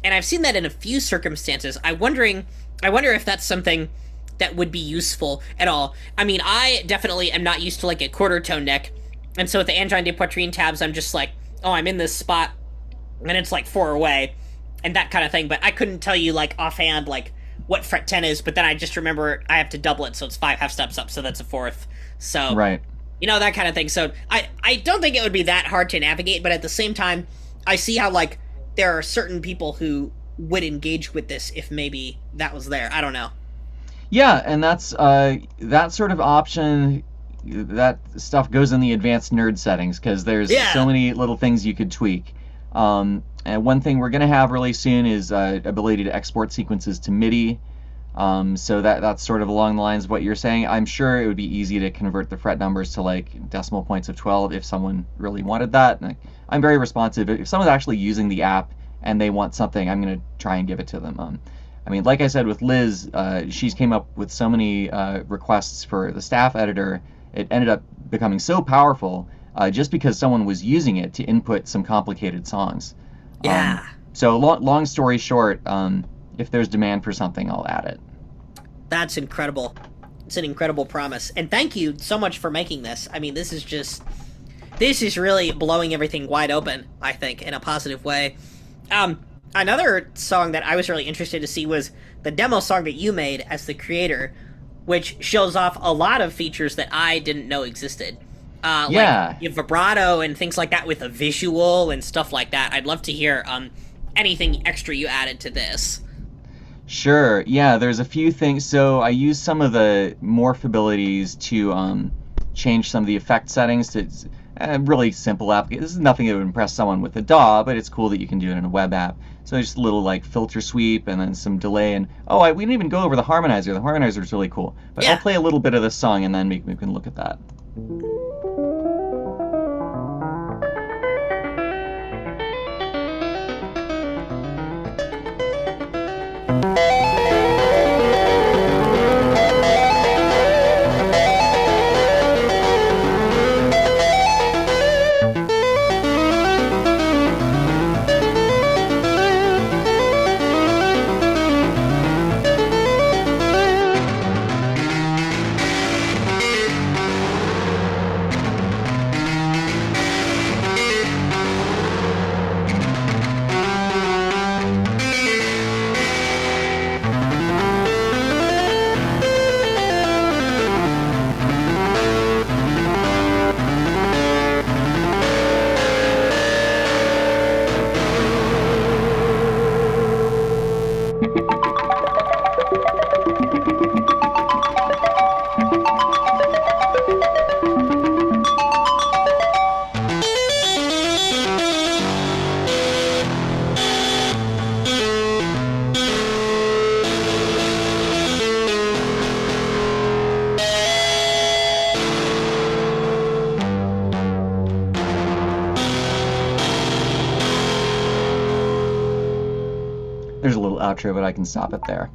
And I've seen that in a few circumstances. I wonder if that's something that would be useful at all. I mean, I definitely am not used to like a quarter tone neck, and so with the Angine de Poitrine tabs, I'm just like, oh, I'm in this spot, and it's like 4 away, and that kind of thing. But I couldn't tell you like offhand like what fret 10 is, but then I just remember I have to double it, so it's 5 half steps up, so that's a 4th. So right. You know, that kind of thing. So I don't think it would be that hard to navigate, but at the same time, I see how like there are certain people who would engage with this if maybe that was there. I don't know. Yeah, and that's that sort of option, that stuff goes in the advanced nerd settings, because there's so many little things you could tweak. And one thing we're going to have really soon is ability to export sequences to MIDI. So that's sort of along the lines of what you're saying. I'm sure it would be easy to convert the fret numbers to like decimal points of 12 if someone really wanted that. And I'm very responsive. If someone's actually using the app and they want something, I'm going to try and give it to them. I mean, like I said with Liz, she's came up with so many requests for the staff editor. It ended up becoming so powerful just because someone was using it to input some complicated songs. Yeah. So long story short, if there's demand for something, I'll add it. That's incredible. It's an incredible promise. And thank you so much for making this. I mean, this is really blowing everything wide open, I think, in a positive way. Another song that I was really interested to see was the demo song that you made as the creator, which shows off a lot of features that I didn't know existed. Like your vibrato and things like that with a visual and stuff like that. I'd love to hear anything extra you added to this. Sure. Yeah, there's a few things. So I used some of the morph abilities to change some of the effect settings to really simple app. This is nothing that would impress someone with a DAW, but it's cool that you can do it in a web app. So just a little like filter sweep and then some delay. And we didn't even go over the harmonizer. The harmonizer is really cool. But I'll play a little bit of this song and then we can look at that. there's a little outro, but I can stop it there.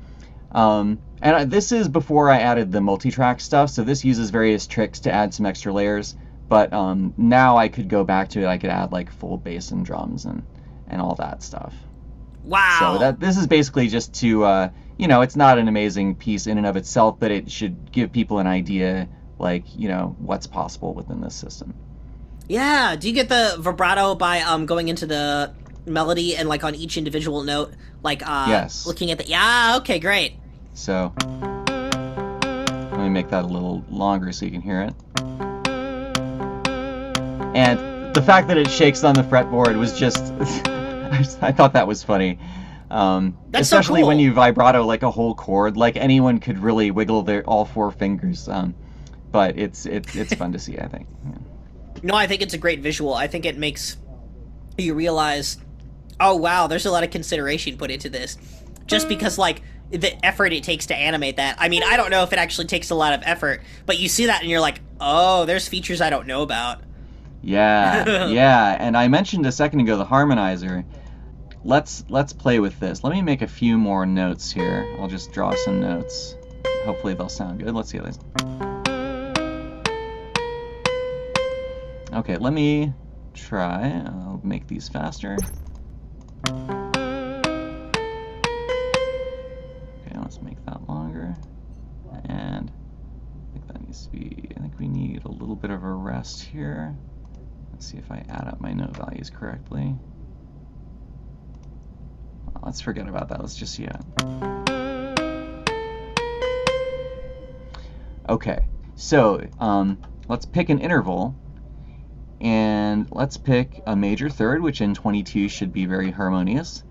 This is before I added the multi-track stuff, so this uses various tricks to add some extra layers. But now I could go back to it. I could add like full bass and drums and all that stuff. Wow. So this is basically just to, it's not an amazing piece in and of itself, but it should give people an idea, like, what's possible within this system. Yeah. Do you get the vibrato by going into the melody and like on each individual note, like yes. Looking at the... Yeah, okay, great. So let me make that a little longer so you can hear it. And the fact that it shakes on the fretboard was just... I thought that was funny. That's especially so cool. when you vibrato like a whole chord. Like anyone could really wiggle all four fingers. But it's fun to see, I think. Yeah. No, I think it's a great visual. I think it makes you realize, oh wow, there's a lot of consideration put into this. Just because, like, the effort it takes to animate that. I mean, I don't know if it actually takes a lot of effort, but you see that and you're like, oh, there's features I don't know about. Yeah, yeah. And I mentioned a second ago the harmonizer. Let's play with this. Let me make a few more notes here. I'll just draw some notes. Hopefully they'll sound good. Let's see how they sound. Okay, let me try. I'll make these faster. Okay, let's make that longer. And I think that needs to be, I think we need a little bit of a rest here. Let's see if I add up my note values correctly. Let's forget about that. Let's just, yeah. Okay, so let's pick an interval. And let's pick a major third, which in 22 should be very harmonious.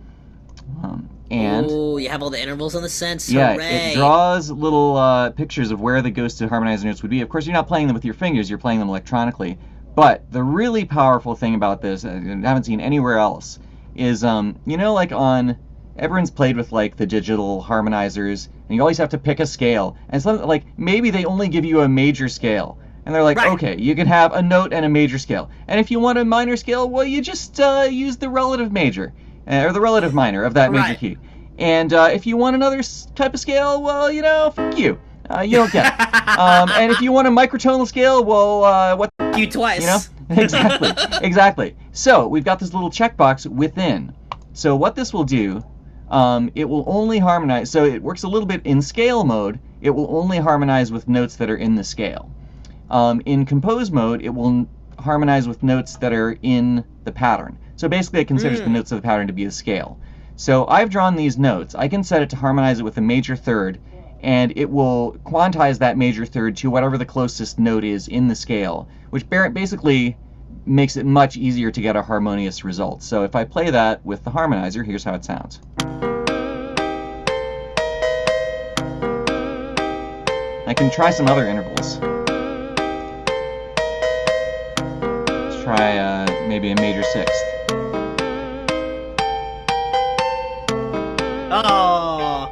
Oh, you have all the intervals in the sense. Yeah, Hooray. It draws little pictures of where the ghosted harmonizer notes would be. Of course, you're not playing them with your fingers, you're playing them electronically. But the really powerful thing about this, I haven't seen anywhere else, is, like on... Everyone's played with, like, the digital harmonizers, and you always have to pick a scale. And something like, maybe they only give you a major scale. And they're like, right. Okay, you can have a note and a major scale. And if you want a minor scale, well, you just use the relative major, or the relative minor of that major right. key. And if you want another type of scale, well, fuck you. You don't get it. And if you want a microtonal scale, well, what? You twice. Exactly, exactly. So we've got this little checkbox within. So what this will do, it will only harmonize. So it works a little bit in scale mode. It will only harmonize with notes that are in the scale. In compose mode, it will harmonize with notes that are in the pattern. So basically it considers the notes of the pattern to be a scale. So I've drawn these notes. I can set it to harmonize it with a major third, and it will quantize that major third to whatever the closest note is in the scale, which basically makes it much easier to get a harmonious result. So if I play that with the harmonizer, here's how it sounds. I can try some other intervals. Try maybe a major sixth. Oh.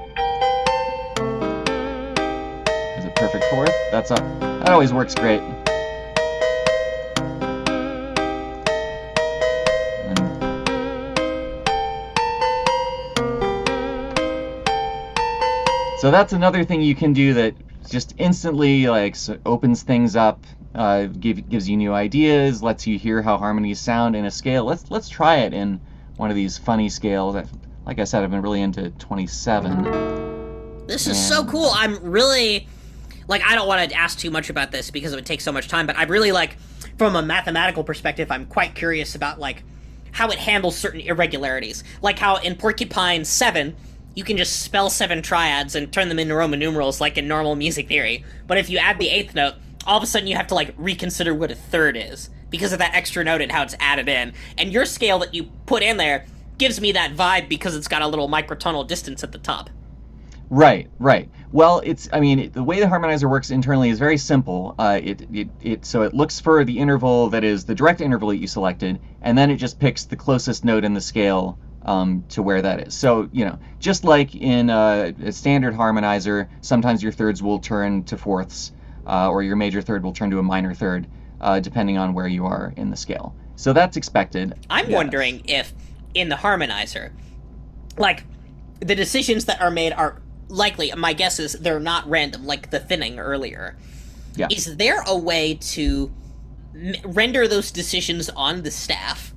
Is it perfect fourth? That's up. That always works great. So that's another thing you can do that just instantly opens things up. Gives you new ideas, lets you hear how harmonies sound in a scale. Let's try it in one of these funny scales. Like I said, I've been really into 27. This is so cool. I'm really, I don't want to ask too much about this because it would take so much time, but I'm really, from a mathematical perspective, I'm quite curious about, how it handles certain irregularities. Like how in Porcupine 7, you can just spell 7 triads and turn them into Roman numerals like in normal music theory. But if you add the 8th note, all of a sudden you have to, reconsider what a third is because of that extra note and how it's added in. And your scale that you put in there gives me that vibe because it's got a little microtonal distance at the top. Right. Well, the way the harmonizer works internally is very simple. So it looks for the interval that is the direct interval that you selected, and then it just picks the closest note in the scale to where that is. So, just like in a standard harmonizer, sometimes your thirds will turn to fourths, or your major third will turn to a minor third, depending on where you are in the scale. So that's expected. I'm wondering if, in the harmonizer, the decisions that are made are likely, my guess is, they're not random, like the thinning earlier. Yeah. Is there a way to render those decisions on the staff?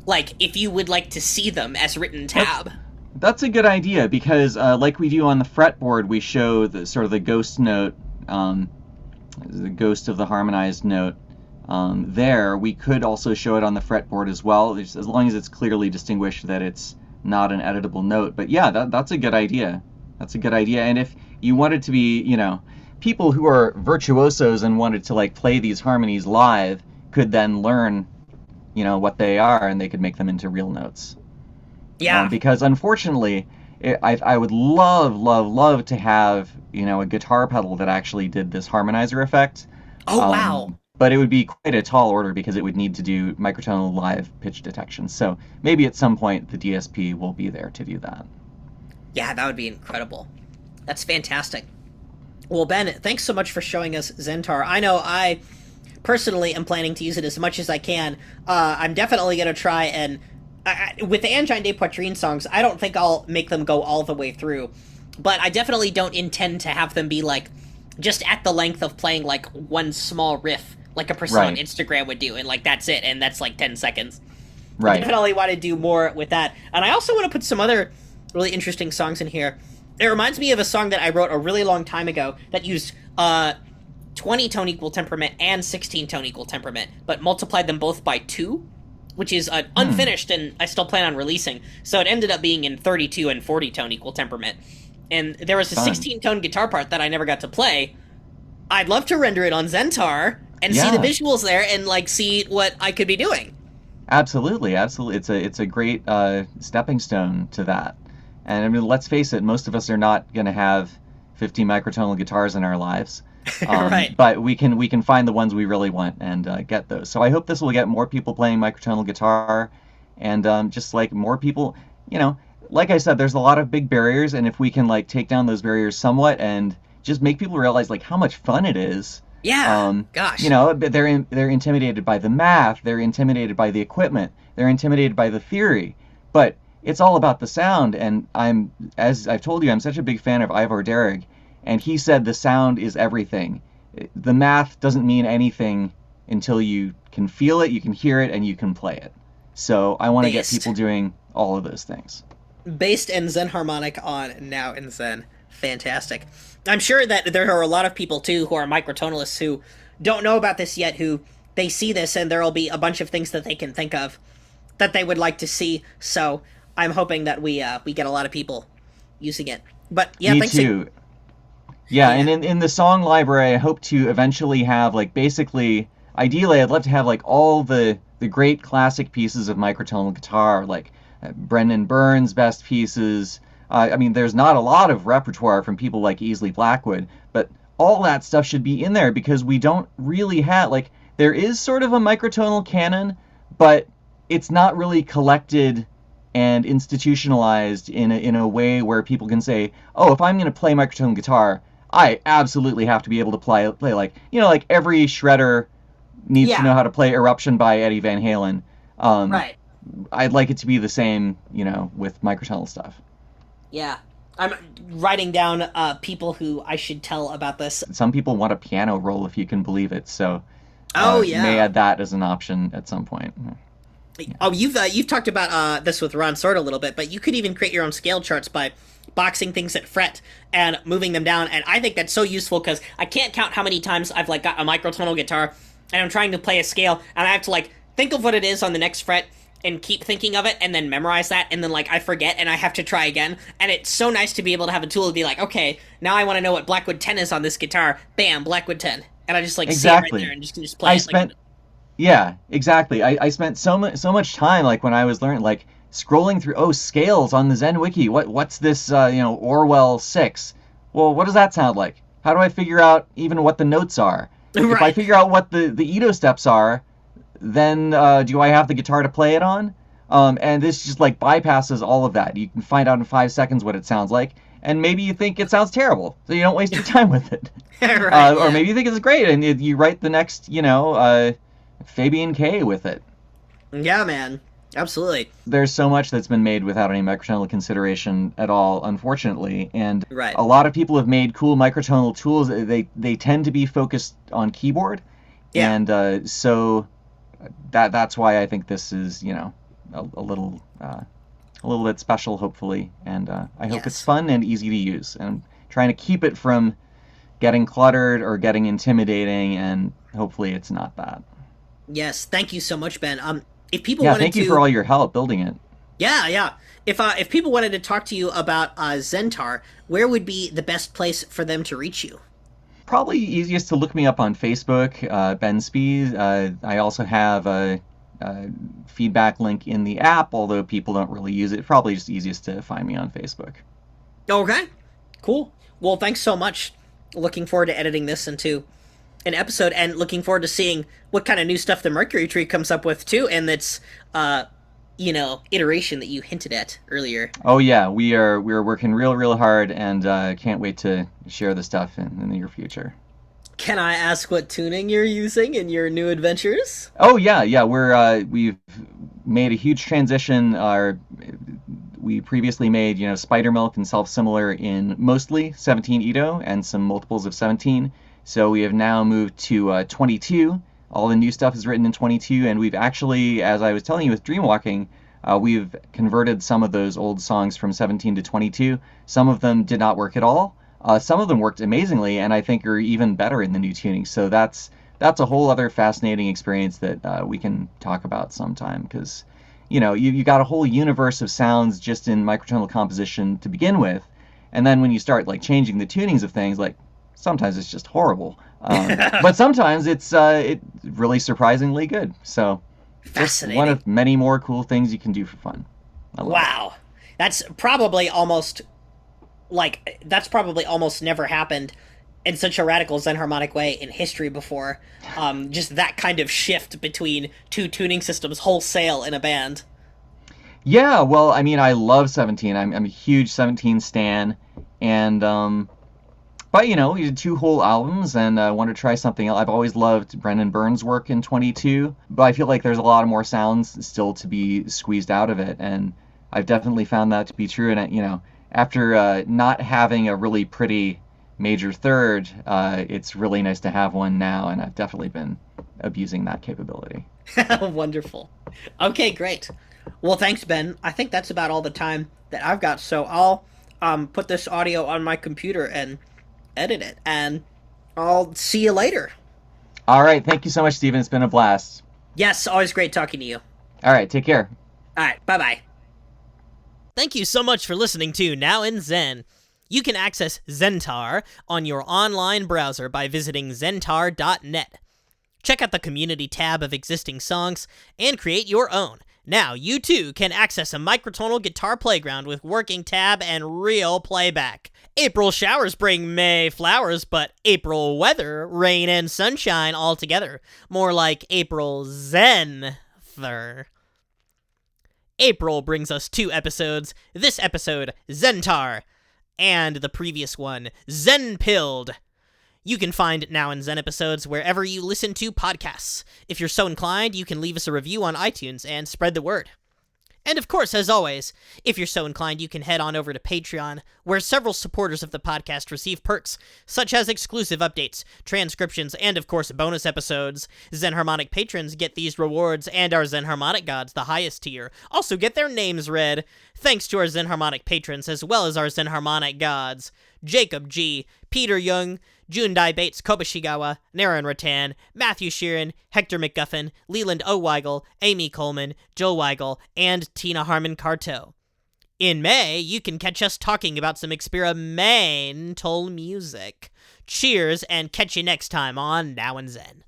Like, if you would like to see them as written tab. That's a good idea, because like we do on the fretboard, we show the sort of the ghost note, the ghost of the harmonized note. There, we could also show it on the fretboard as well, as long as it's clearly distinguished that it's not an editable note. But yeah, that's a good idea. That's a good idea. And if you wanted to be, people who are virtuosos and wanted to like play these harmonies live could then learn, what they are, and they could make them into real notes. Yeah. Because unfortunately, I would love to have, a guitar pedal that actually did this harmonizer effect. Oh, wow. But it would be quite a tall order because it would need to do microtonal live pitch detection. So maybe at some point the DSP will be there to do that. Yeah, that would be incredible. That's fantastic. Well, Ben, thanks so much for showing us Zentaur. I know I personally am planning to use it as much as I can. I'm definitely going to try and... with the Angine de Poitrine songs, I don't think I'll make them go all the way through. But I definitely don't intend to have them be, like, just at the length of playing, like, one small riff, like a person on Instagram would do, and, like, that's it, and that's, like, 10 seconds. Right. I definitely want to do more with that. And I also want to put some other really interesting songs in here. It reminds me of a song that I wrote a really long time ago that used 20 tone equal temperament and 16 tone equal temperament, but multiplied them both by 2, which is unfinished, and I still plan on releasing. So it ended up being in 32 and 40 tone equal temperament. And there was a 16 tone guitar part that I never got to play. I'd love to render it on Zentaur and see the visuals there and like see what I could be doing. Absolutely. It's a great stepping stone to that. And I mean, let's face it, most of us are not going to have 50 microtonal guitars in our lives. Right. But we can find the ones we really want and get those. So I hope this will get more people playing microtonal guitar, and just like more people, like I said, there's a lot of big barriers, and if we can like take down those barriers somewhat and just make people realize like how much fun it is. Yeah. Gosh. They're intimidated by the math, they're intimidated by the equipment, they're intimidated by the theory, but it's all about the sound. And as I've told you, I'm such a big fan of Ivar Derrig, and he said the sound is everything. The math doesn't mean anything until you can feel it, you can hear it, and you can play it. So I want to get people doing all of those things. Based in Xen Harmonic on Now in Xen. Fantastic. I'm sure that there are a lot of people, too, who are microtonalists who don't know about this yet, who they see this, and there will be a bunch of things that they can think of that they would like to see. So I'm hoping that we get a lot of people using it. But yeah, Me thanks. too. Yeah, and in the song library, I hope to eventually have, like, basically, ideally, I'd love to have, like, all the great classic pieces of microtonal guitar, like Brendan Burns' best pieces. I mean, there's not a lot of repertoire from people like Easley Blackwood, but all that stuff should be in there because we don't really have, like, there is sort of a microtonal canon, but it's not really collected and institutionalized in a way where people can say, oh, if I'm going to play microtonal guitar, I absolutely have to be able to play like, like every shredder needs to know how to play Eruption by Eddie Van Halen. Right. I'd like it to be the same, with microtonal stuff. Yeah. I'm writing down people who I should tell about this. Some people want a piano roll, if you can believe it, so may add that as an option at some point. Yeah. Oh, you've talked about this with Ron Sword a little bit, but you could even create your own scale charts by boxing things at fret and moving them down, and I think that's so useful because I can't count how many times I've like got a microtonal guitar and I'm trying to play a scale and I have to like think of what it is on the next fret and keep thinking of it and then memorize that, and then like I forget and I have to try again. And it's so nice to be able to have a tool to be like, okay, now I want to know what Blackwood 10 is on this guitar. Bam, Blackwood 10, and I just like see it right there and just play it. Yeah, exactly. I spent so much time, like, when I was learning, like, scrolling through, scales on the Xen Wiki. What's this, Orwell 6? Well, what does that sound like? How do I figure out even what the notes are? Right. If I figure out what the Edo steps are, then do I have the guitar to play it on? And this just, like, bypasses all of that. You can find out in 5 seconds what it sounds like, and maybe you think it sounds terrible, so you don't waste your time with it. Right, Or maybe you think it's great, and you write the next, Fabian K with it. Yeah, man. Absolutely. There's so much that's been made without any microtonal consideration at all, unfortunately. And Right. a lot of people have made cool microtonal tools. They tend to be focused on keyboard, Yeah. and so that's why I think this is, a little bit special, hopefully. And I hope it's Yes. fun and easy to use. And trying to keep it from getting cluttered or getting intimidating, and hopefully it's not that. Yes. Thank you so much, Ben. If people Yeah, wanted thank you for to, all your help building it. yeah, yeah. If people wanted to talk to you about Zentaur, where would be the best place for them to reach you? Probably easiest to look me up on Facebook, Ben Spies. I also have a feedback link in the app, although people don't really use it. Probably just easiest to find me on Facebook. Okay. Cool. Well, thanks so much. Looking forward to editing this into an episode, and looking forward to seeing what kind of new stuff the Mercury Tree comes up with too, and that's iteration that you hinted at earlier. Oh yeah, we're working real hard, and can't wait to share the stuff in the near future. Can I ask what tuning you're using in your new adventures? Oh yeah, we've made a huge transition. We previously made Spider Milk and Self Similar in mostly 17 Ito and some multiples of 17. So we have now moved to 22. All the new stuff is written in 22, and we've actually, as I was telling you with Dreamwalking, we've converted some of those old songs from 17 to 22. Some of them did not work at all. Some of them worked amazingly, and I think are even better in the new tuning. So that's a whole other fascinating experience that we can talk about sometime, because you got a whole universe of sounds just in microtonal composition to begin with, and then when you start like changing the tunings of things, like sometimes it's just horrible, but sometimes it's really surprisingly good. So just Fascinating. one of many more cool things you can do for fun. I love it. Wow. That's probably almost never happened in such a radical Zen harmonic way in history before. Just that kind of shift between two tuning systems wholesale in a band. Yeah, well, I mean, I love 17. I'm a huge 17 stan, and but we did 2 whole albums, and I want to try something else. I've always loved Brendan Burns' work in 22, but I feel like there's a lot of more sounds still to be squeezed out of it, and I've definitely found that to be true. And after not having a really pretty major third, it's really nice to have one now, and I've definitely been abusing that capability. Wonderful. Okay, great. Well, thanks, Ben. I think that's about all the time that I've got, so I'll put this audio on my computer and edit it, and I'll see you later. All right, thank you so much, Steven. It's been a blast. Yes, always great talking to you. All right, take care. All right, bye-bye. Thank you so much for listening to Now in Zen. You can access Zentaur on your online browser by visiting Zentaur.net. Check out the community tab of existing songs and create your own. Now, you too can access a microtonal guitar playground with working tab and real playback. April showers bring May flowers, but April weather, rain and sunshine all together. More like April XEN-ther. April brings us 2 episodes. This episode, Zentaur, and the previous one, XENPILLED. You can find Now in Zen episodes wherever you listen to podcasts. If you're so inclined, you can leave us a review on iTunes and spread the word. And of course, as always, if you're so inclined, you can head on over to Patreon, where several supporters of the podcast receive perks, such as exclusive updates, transcriptions, and of course, bonus episodes. Zen Harmonic patrons get these rewards, and our Zen Harmonic gods, the highest tier, also get their names read. Thanks to our Zen Harmonic patrons, as well as our Zen Harmonic gods, Jacob G., Peter Young, Jundai Bates Kobashigawa, Naren Rattan, Matthew Sheeran, Hector McGuffin, Leland O. Weigel, Amy Coleman, Joe Weigel, and Tina Harmon Carto. In May, you can catch us talking about some experimental music. Cheers, and catch you next time on Now in Zen.